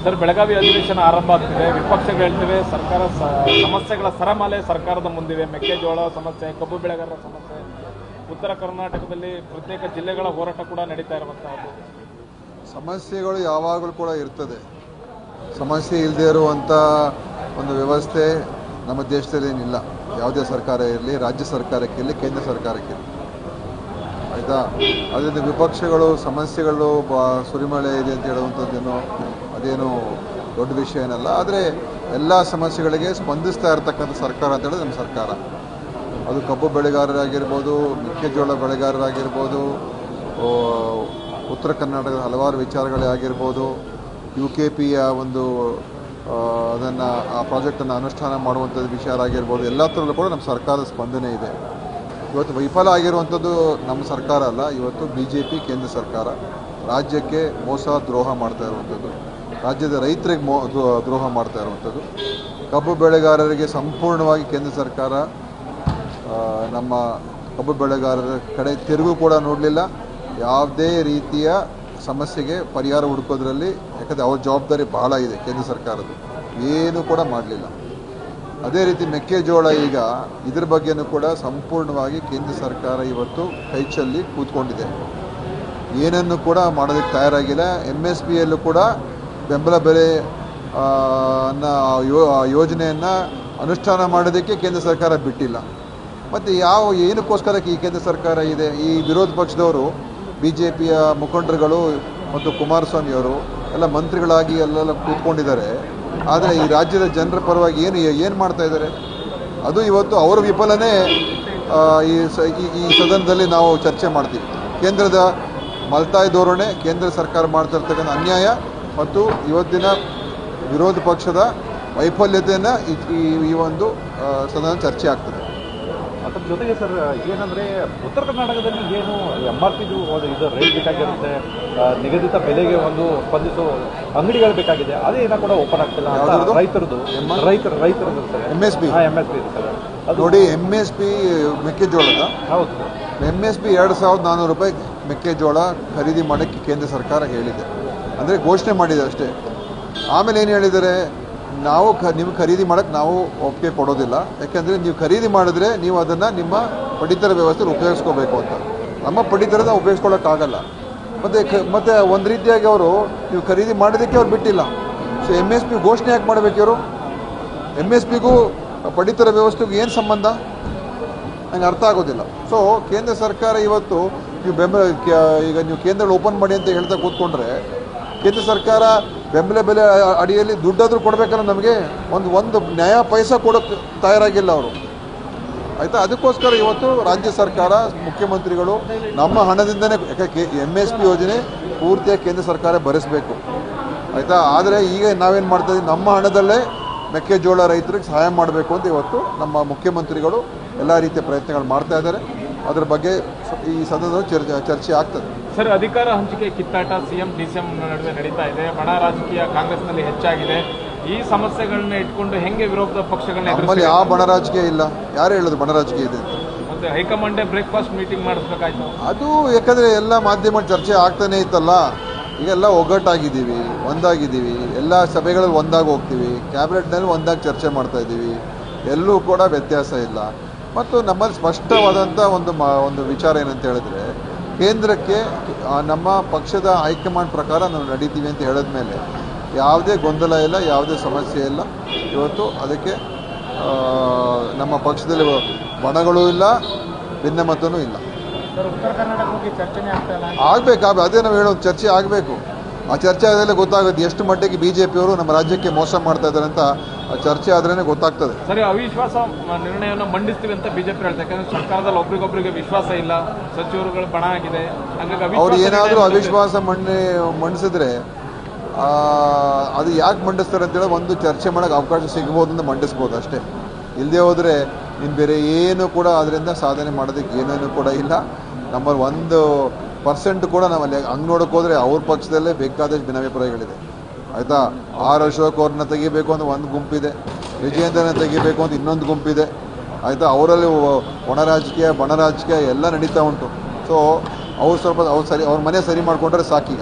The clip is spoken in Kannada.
ಸರ್, ಬೆಳಗಾವಿ ಅಧಿವೇಶನ ಆರಂಭ ಆಗ್ತಿದೆ. ವಿಪಕ್ಷಗಳು ಹೇಳ್ತಿವೆ ಸರ್ಕಾರ ಸಮಸ್ಯೆಗಳ ಸರಮಾಲೆ ಸರ್ಕಾರದ ಮುಂದಿವೆ. ಮೆಕ್ಕೆಜೋಳ ಸಮಸ್ಯೆ, ಕಬ್ಬು ಬೆಳೆಗಾರರ ಸಮಸ್ಯೆ, ಉತ್ತರ ಕರ್ನಾಟಕದಲ್ಲಿ ಪ್ರತ್ಯೇಕ ಜಿಲ್ಲೆಗಳ ಹೋರಾಟ ಕೂಡ ನಡೀತಾ ಇರುವಂತಹದ್ದು. ಸಮಸ್ಯೆಗಳು ಯಾವಾಗಲೂ ಕೂಡ ಇರ್ತದೆ. ಸಮಸ್ಯೆ ಇಲ್ಲದೆ ಇರುವಂಥ ಒಂದು ವ್ಯವಸ್ಥೆ ನಮ್ಮ ದೇಶದಲ್ಲಿ ಏನಿಲ್ಲ. ಯಾವುದೇ ಸರ್ಕಾರ ಇರಲಿ, ರಾಜ್ಯ ಸರ್ಕಾರಕ್ಕಿರಲಿ, ಕೇಂದ್ರ ಸರ್ಕಾರಕ್ಕಿರಲಿ, ಆಯಿತಾ. ಅದರಿಂದ ವಿಪಕ್ಷಗಳು ಸಮಸ್ಯೆಗಳು ಸುರಿಮಳೆ ಇದೆ ಅಂತ ಹೇಳುವಂಥದ್ದೇನೋ ಅದೇನು ದೊಡ್ಡ ವಿಷಯ ಏನಲ್ಲ. ಆದರೆ ಎಲ್ಲ ಸಮಸ್ಯೆಗಳಿಗೆ ಸ್ಪಂದಿಸ್ತಾ ಇರತಕ್ಕಂಥ ಸರ್ಕಾರ ಅಂತ ಹೇಳಿದ್ರೆ ನಮ್ಮ ಸರ್ಕಾರ. ಅದು ಕಬ್ಬು ಬೆಳೆಗಾರರಾಗಿರ್ಬೋದು, ಮೆಕ್ಕೆಜೋಳ ಬೆಳೆಗಾರರಾಗಿರ್ಬೋದು, ಉತ್ತರ ಕರ್ನಾಟಕದ ಹಲವಾರು ವಿಚಾರಗಳೇ ಆಗಿರ್ಬೋದು, UKPಯ ಒಂದು ಅದನ್ನು ಆ ಪ್ರಾಜೆಕ್ಟನ್ನು ಅನುಷ್ಠಾನ ಮಾಡುವಂಥದ್ದು ವಿಚಾರ ಆಗಿರ್ಬೋದು, ಎಲ್ಲ ಥರಲ್ಲೂ ಕೂಡ ನಮ್ಮ ಸರ್ಕಾರದ ಸ್ಪಂದನೆ ಇದೆ. ಇವತ್ತು ವಿಫಲ ಆಗಿರುವಂಥದ್ದು ನಮ್ಮ ಸರ್ಕಾರ ಅಲ್ಲ, ಇವತ್ತು BJP ಕೇಂದ್ರ ಸರ್ಕಾರ ರಾಜ್ಯಕ್ಕೆ ಮೋಸ ದ್ರೋಹ ಮಾಡ್ತಾ ಇರುವಂಥದ್ದು, ರಾಜ್ಯದ ರೈತರಿಗೆ ದ್ರೋಹ ಮಾಡ್ತಾ ಇರುವಂಥದ್ದು. ಕಬ್ಬು ಬೆಳೆಗಾರರಿಗೆ ಸಂಪೂರ್ಣವಾಗಿ ಕೇಂದ್ರ ಸರ್ಕಾರ ನಮ್ಮ ಕಬ್ಬು ಬೆಳೆಗಾರರ ಕಡೆ ತಿರುಗೂ ಕೂಡ ನೋಡಲಿಲ್ಲ. ಯಾವುದೇ ರೀತಿಯ ಸಮಸ್ಯೆಗೆ ಪರಿಹಾರ ಹುಡುಕೋದ್ರಲ್ಲಿ, ಯಾಕಂದರೆ ಅವ್ರ ಜವಾಬ್ದಾರಿ ಬಹಳ ಇದೆ ಕೇಂದ್ರ ಸರ್ಕಾರದ್ದು, ಏನೂ ಕೂಡ ಮಾಡಲಿಲ್ಲ. ಅದೇ ರೀತಿ ಮೆಕ್ಕೆಜೋಳ ಈಗ ಇದ್ರ ಬಗ್ಗೆನೂ ಕೂಡ ಸಂಪೂರ್ಣವಾಗಿ ಕೇಂದ್ರ ಸರ್ಕಾರ ಇವತ್ತು ಕೈಚಲ್ಲಿ ಕೂತ್ಕೊಂಡಿದೆ. ಏನನ್ನು ಕೂಡ ಮಾಡೋದಕ್ಕೆ ತಯಾರಾಗಿಲ್ಲ. MSPಯಲ್ಲೂ ಕೂಡ ಬೆಂಬಲ ಬೆಲೆ ಯೋಜನೆಯನ್ನು ಅನುಷ್ಠಾನ ಮಾಡೋದಕ್ಕೆ ಕೇಂದ್ರ ಸರ್ಕಾರ ಬಿಟ್ಟಿಲ್ಲ. ಮತ್ತು ಏನಕ್ಕೋಸ್ಕರ ಈ ಕೇಂದ್ರ ಸರ್ಕಾರ ಇದೆ? ಈ ವಿರೋಧ ಪಕ್ಷದವರು, BJPಯ ಮುಖಂಡರುಗಳು ಮತ್ತು ಕುಮಾರಸ್ವಾಮಿಯವರು ಎಲ್ಲ ಮಂತ್ರಿಗಳಾಗಿ ಎಲ್ಲೆಲ್ಲ ಕೂತ್ಕೊಂಡಿದ್ದಾರೆ. ಆದರೆ ಈ ರಾಜ್ಯದ ಜನರ ಪರವಾಗಿ ಏನು ಮಾಡ್ತಾ ಇದ್ದಾರೆ? ಅದು ಇವತ್ತು ಅವರ ವಿಫಲನೇ ಈ ಸದನದಲ್ಲಿ ನಾವು ಚರ್ಚೆ ಮಾಡ್ತೀವಿ. ಕೇಂದ್ರದ ಮಲ್ತಾಯಿ ಧೋರಣೆ, ಕೇಂದ್ರ ಸರ್ಕಾರ ಮಾಡ್ತಾ ಇರ್ತಕ್ಕಂಥ ಅನ್ಯಾಯ ಮತ್ತು ಇವತ್ತಿನ ವಿರೋಧ ಪಕ್ಷದ ವೈಫಲ್ಯತೆಯನ್ನು ಈ ಒಂದು ಸದನ ಚರ್ಚೆ ಆಗ್ತದೆ. ಅದ್ರ ಜೊತೆಗೆ ಸರ್, ಏನಂದರೆ ಉತ್ತರ ಕರ್ನಾಟಕದಲ್ಲಿ ಏನು MRP ಇದು ರೇಟ್ ಬೇಕಾಗಿರುತ್ತೆ, ನಿಗದಿತ ಬೆಲೆಗೆ ಒಂದು ಸ್ಪಂದಿಸೋ ಅಂಗಡಿಗಳು ಬೇಕಾಗಿದೆ, ಅದೇನೋ ಕೂಡ ಓಪನ್ ಆಗ್ತಿಲ್ಲ. ರೈತರದ್ದು ಸರ್ MSP ಇರುತ್ತೆ ಅದು ನೋಡಿ. MSP ಮೆಕ್ಕೆಜೋಳದ ಹೌದು, MSP 2400 ರೂಪಾಯಿ ಮೆಕ್ಕೆಜೋಳ ಖರೀದಿ ಮಾಡೋಕ್ಕೆ ಕೇಂದ್ರ ಸರ್ಕಾರ ಹೇಳಿದೆ, ಅಂದರೆ ಘೋಷಣೆ ಮಾಡಿದೆ ಅಷ್ಟೇ. ಆಮೇಲೆ ಏನು ಹೇಳಿದ್ದಾರೆ? ನಾವು ನಿಮ್ಗೆ ಖರೀದಿ ಮಾಡೋಕ್ಕೆ ನಾವು ಒಪ್ಪಿಗೆ ಕೊಡೋದಿಲ್ಲ, ಯಾಕೆಂದರೆ ನೀವು ಖರೀದಿ ಮಾಡಿದ್ರೆ ನೀವು ಅದನ್ನು ನಿಮ್ಮ ಪಡಿತರ ವ್ಯವಸ್ಥೆಯಲ್ಲಿ ಉಪಯೋಗಿಸ್ಕೋಬೇಕು ಅಂತ. ನಮ್ಮ ಪಡಿತರದ ಉಪಯೋಗಿಸ್ಕೊಳ್ಳೋಕ್ಕಾಗಲ್ಲ. ಮತ್ತು ಒಂದು ರೀತಿಯಾಗಿ ಅವರು ನೀವು ಖರೀದಿ ಮಾಡೋದಕ್ಕೆ ಅವ್ರು ಬಿಟ್ಟಿಲ್ಲ. ಸೊ MSP ಘೋಷಣೆ ಯಾಕೆ ಮಾಡಬೇಕು ಇವರು? MSPಗೂ ಪಡಿತರ ವ್ಯವಸ್ಥೆಗೂ ಏನು ಸಂಬಂಧ? ನಂಗೆ ಅರ್ಥ ಆಗೋದಿಲ್ಲ. ಸೊ ಕೇಂದ್ರ ಸರ್ಕಾರ ಇವತ್ತು ಈಗ ನೀವು ಕೇಂದ್ರ ಓಪನ್ ಮಾಡಿ ಅಂತ ಹೇಳ್ತಾ ಕೂತ್ಕೊಂಡ್ರೆ, ಕೇಂದ್ರ ಸರ್ಕಾರ ಬೆಂಬಲ ಬೆಲೆ ಅಡಿಯಲ್ಲಿ ದುಡ್ಡಾದರೂ ಕೊಡಬೇಕಲ್ಲ ನಮಗೆ. ಒಂದು ನ್ಯಾಯ ಪೈಸಾ ಕೊಡೋಕ್ಕೆ ತಯಾರಾಗಿಲ್ಲ ಅವರು, ಆಯಿತಾ. ಅದಕ್ಕೋಸ್ಕರ ಇವತ್ತು ರಾಜ್ಯ ಸರ್ಕಾರ, ಮುಖ್ಯಮಂತ್ರಿಗಳು ನಮ್ಮ ಹಣದಿಂದನೇ, ಯಾಕೆ MSP ಯೋಜನೆ ಪೂರ್ತಿಯಾಗಿ ಕೇಂದ್ರ ಸರ್ಕಾರ ಭರಿಸಬೇಕು, ಆಯಿತಾ. ಆದರೆ ಈಗ ನಾವೇನು ಮಾಡ್ತಾಯಿದ್ದೀವಿ? ನಮ್ಮ ಹಣದಲ್ಲೇ ಮೆಕ್ಕೆಜೋಳ ರೈತರಿಗೆ ಸಹಾಯ ಮಾಡಬೇಕು ಅಂತ ಇವತ್ತು ನಮ್ಮ ಮುಖ್ಯಮಂತ್ರಿಗಳು ಎಲ್ಲ ರೀತಿಯ ಪ್ರಯತ್ನಗಳು ಮಾಡ್ತಾ ಇದ್ದಾರೆ. ಅದರ ಬಗ್ಗೆ ಈ ಸದನದಲ್ಲಿ ಚರ್ಚೆ ಆಗ್ತದೆ. ಸರ್, ಅಧಿಕಾರ ಹಂಚಿಕೆ ಕಿತ್ತಾಟ CM DCM ನಡುವೆ ನಡೀತಾ ಇದೆ. ಬಣ ರಾಜಕೀಯ ಕಾಂಗ್ರೆಸ್ನಲ್ಲಿ ಹೆಚ್ಚಾಗಿದೆ. ಈ ಸಮಸ್ಯೆಗಳನ್ನ ಇಟ್ಕೊಂಡು ಹೆಂಗೆ ವಿರೋಧ ಪಕ್ಷಗಳನ್ನ ನಮ್ಮಲ್ಲಿ ಯಾವ ಬಣ ರಾಜಕೀಯ ಇಲ್ಲ. ಯಾರು ಹೇಳೋದು ಬಣ ರಾಜಕೀಯ ಇದೆ ಅಂತ? ಮತ್ತೆ ಹೈಕಮಾಂಡೇ ಬ್ರೇಕ್ಫಾಸ್ಟ್ ಮೀಟಿಂಗ್ ಮಾಡಿಸ್ಬೇಕಾಯ್ತು. ಅದು ಯಾಕಂದರೆ ಎಲ್ಲ ಮಾಧ್ಯಮ ಚರ್ಚೆ ಆಗ್ತಾನೆ ಇತ್ತಲ್ಲ. ಈಗೆಲ್ಲ ಒಗ್ಗಟ್ಟಾಗಿದ್ದೀವಿ, ಒಂದಾಗಿದ್ದೀವಿ, ಎಲ್ಲ ಸಭೆಗಳಲ್ಲಿ ಒಂದಾಗಿ ಹೋಗ್ತೀವಿ, ಕ್ಯಾಬಿನೆಟ್ನಲ್ಲಿ ಒಂದಾಗಿ ಚರ್ಚೆ ಮಾಡ್ತಾ ಇದ್ದೀವಿ, ಎಲ್ಲೂ ಕೂಡ ವ್ಯತ್ಯಾಸ ಇಲ್ಲ. ಮತ್ತು ನಮ್ಮಲ್ಲಿ ಸ್ಪಷ್ಟವಾದಂಥ ಒಂದು ವಿಚಾರ ಏನಂತ ಹೇಳಿದ್ರೆ, ಕೇಂದ್ರಕ್ಕೆ ನಮ್ಮ ಪಕ್ಷದ ಹೈಕಮಾಂಡ್ ಪ್ರಕಾರ ನಾವು ನಡೀತೀವಿ ಅಂತ ಹೇಳಿದ ಮೇಲೆ ಯಾವುದೇ ಗೊಂದಲ ಇಲ್ಲ, ಯಾವುದೇ ಸಮಸ್ಯೆ ಇಲ್ಲ. ಇವತ್ತು ಅದಕ್ಕೆ ನಮ್ಮ ಪಕ್ಷದಲ್ಲಿ ಬಣಗಳೂ ಇಲ್ಲ, ಭಿನ್ನಮತನೂ ಇಲ್ಲ. ಆಗಬೇಕು, ಅದೇ ನಾವು ಹೇಳೋದು, ಚರ್ಚೆ ಆಗಬೇಕು. ಆ ಚರ್ಚೆ ಆದಮೇಲೆ ಗೊತ್ತಾಗುತ್ತೆ ಎಷ್ಟು ಮಟ್ಟಿಗೆ BJPಯವರು ನಮ್ಮ ರಾಜ್ಯಕ್ಕೆ ಮೋಸ ಮಾಡ್ತಾ ಇದ್ದಾರೆ ಅಂತ. ಆ ಚರ್ಚೆ ಆದ್ರೇ ಗೊತ್ತಾಗ್ತದೆ. ಸರಿ, ಅವಿಶ್ವಾಸ ನಿರ್ಣಯವನ್ನು ಮಂಡಿಸ್ತೀವಿ ಅಂತ BJP ಹೇಳ್ತಾರೆ. ಯಾಕಂದ್ರೆ ಸರ್ಕಾರದಲ್ಲಿ ಒಬ್ರಿಗೊಬ್ರಿಗೆ ವಿಶ್ವಾಸ ಇಲ್ಲ, ಸಚಿವರುಗಳು ಬಣ ಆಗಿದೆ. ಹಾಗಾಗಿ ಅವ್ರು ಏನಾದರೂ ಅವಿಶ್ವಾಸ ಮಂಡಿಸಿದ್ರೆ ಅದು ಯಾಕೆ ಮಂಡಿಸ್ತಾರೆ ಅಂತೇಳಿ ಒಂದು ಚರ್ಚೆ ಮಾಡೋಕ್ಕೆ ಅವಕಾಶ ಸಿಗ್ಬೋದು ಅಂತ ಮಂಡಿಸ್ಬೋದು ಅಷ್ಟೇ. ಇಲ್ಲದೆ ಹೋದರೆ ಇನ್ನು ಬೇರೆ ಏನು ಕೂಡ ಅದರಿಂದ ಸಾಧನೆ ಮಾಡೋದಕ್ಕೆ ಏನೇನು ಕೂಡ ಇಲ್ಲ. ನಮ್ಮಲ್ಲಿ 1% ಕೂಡ ನಮ್ಮಲ್ಲಿ ಹಂಗೆ ನೋಡೋಕೆ ಹೋದರೆ ಅವ್ರ ಪಕ್ಷದಲ್ಲೇ ಬೇಕಾದಷ್ಟು ಭಿನ್ನಾಭಿಪ್ರಾಯಗಳಿದೆ, ಆಯಿತಾ. ಅಶೋಕ್ ಅವ್ರನ್ನ ತೆಗಿಬೇಕು ಅಂತ ಒಂದು ಗುಂಪಿದೆ, ವಿಜಯೇಂದ್ರನ ತೆಗಿಬೇಕು ಅಂತ ಇನ್ನೊಂದು ಗುಂಪಿದೆ, ಆಯಿತಾ. ಅವರಲ್ಲಿ ಒಣ ರಾಜಕೀಯ, ಬಣ ರಾಜಕೀಯ ಎಲ್ಲ ನಡೀತಾ ಉಂಟು. ಸೊ ಅವ್ರು ಸ್ವಲ್ಪ ಅವ್ರ ಮನೆ ಸರಿ ಮಾಡಿಕೊಂಡ್ರೆ ಸಾಕೀಗ.